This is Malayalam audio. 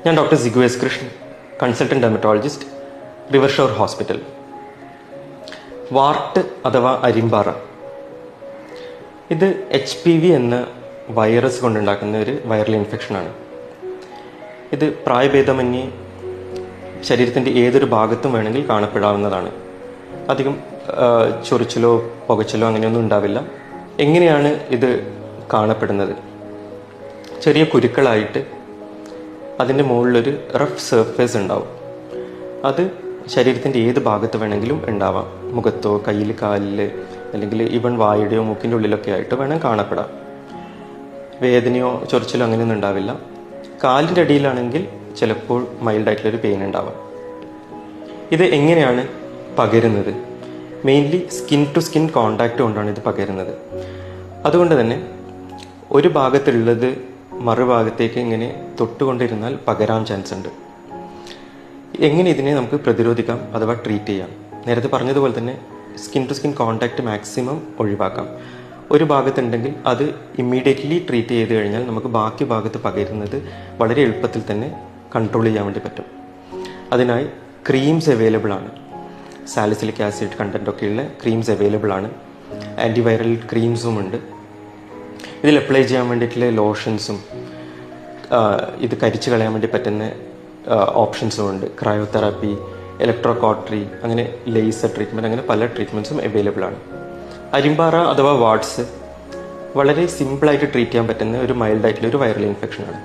ഞാൻ doctor Sigu S Krishnan, consultant dermatologist, river shore hospital. Wart അഥവാ അരിമ്പാറ, ഇത് HPV എന്ന വൈറസ് കൊണ്ടുണ്ടാക്കുന്ന ഒരു വൈറൽ ഇൻഫെക്ഷനാണ്. ഇത് പ്രായഭേദമന്യേ ശരീരത്തിൻ്റെ ഏതൊരു ഭാഗത്തും വേണമെങ്കിൽ കാണപ്പെടാവുന്നതാണ്. അധികം ചൊറിച്ചിലോ പുകച്ചിലോ അങ്ങനെയൊന്നും ഉണ്ടാവില്ല. എങ്ങനെയാണ് ഇത് കാണപ്പെടുന്നത്? ചെറിയ കുരുക്കളായിട്ട് അതിൻ്റെ മുകളിലൊരു റഫ് സർഫേസ് ഉണ്ടാവും. അത് ശരീരത്തിൻ്റെ ഏത് ഭാഗത്ത് വേണമെങ്കിലും ഉണ്ടാവാം. മുഖത്തോ കയ്യിൽ കാലിൽ അല്ലെങ്കിൽ ഈവൻ വായുടെയോ മൂക്കിൻ്റെ ഉള്ളിലൊക്കെ ആയിട്ട് വേണം കാണപ്പെടാം. വേദനയോ ചൊറിച്ചിലോ അങ്ങനെയൊന്നും ഉണ്ടാവില്ല. കാലിൻ്റെ അടിയിലാണെങ്കിൽ ചിലപ്പോൾ മൈൽഡായിട്ടുള്ളൊരു പെയിൻ ഉണ്ടാവാം. ഇത് എങ്ങനെയാണ് പകരുന്നത്? Mainly skin to skin contact കൊണ്ടാണ് ഇത് പകരുന്നത്. അതുകൊണ്ട് തന്നെ ഒരു ഭാഗത്തുള്ളത് മറുഭാഗത്തേക്ക് ഇങ്ങനെ തൊട്ടുകൊണ്ടിരുന്നാൽ പകരാൻ ചാൻസ് ഉണ്ട്. എങ്ങനെ ഇതിനെ നമുക്ക് പ്രതിരോധിക്കാം അഥവാ ട്രീറ്റ് ചെയ്യാം? നേരത്തെ പറഞ്ഞതുപോലെ തന്നെ skin to skin contact maximum ഒഴിവാക്കാം. ഒരു ഭാഗത്തുണ്ടെങ്കിൽ അത് ഇമ്മീഡിയറ്റ്ലി ട്രീറ്റ് ചെയ്ത് കഴിഞ്ഞാൽ നമുക്ക് ബാക്കി ഭാഗത്ത് പകരുന്നത് വളരെ എളുപ്പത്തിൽ തന്നെ കൺട്രോൾ ചെയ്യാൻ വേണ്ടി പറ്റും. അതിനായി ക്രീംസ് അവൈലബിൾ ആണ്. സാലിസിലിക് ആസിഡ് കണ്ടൻറ്റൊക്കെയുള്ള ക്രീംസ് അവൈലബിൾ ആണ്. ആൻറ്റിവൈറൽ ക്രീംസും ഉണ്ട്. ഇതിൽ അപ്ലൈ ചെയ്യാൻ വേണ്ടിയിട്ടുള്ള ലോഷൻസും ഇത് കരിച്ചു കളയാൻ വേണ്ടി പറ്റുന്ന ഓപ്ഷൻസും ഉണ്ട്. ക്രയോതെറാപ്പി, ഇലക്ട്രോ കോട്ടറി, അങ്ങനെ ലേസർ ട്രീറ്റ്മെൻറ്റ്, അങ്ങനെ പല ട്രീറ്റ്മെൻറ്റ്സും അവൈലബിൾ ആണ്. അരിമ്പാറ അഥവാ വാട്സ് വളരെ സിമ്പിളായിട്ട് ട്രീറ്റ് ചെയ്യാൻ പറ്റുന്ന ഒരു മൈൽഡായിട്ടുള്ള ഒരു വൈറൽ ഇൻഫെക്ഷനാണ്.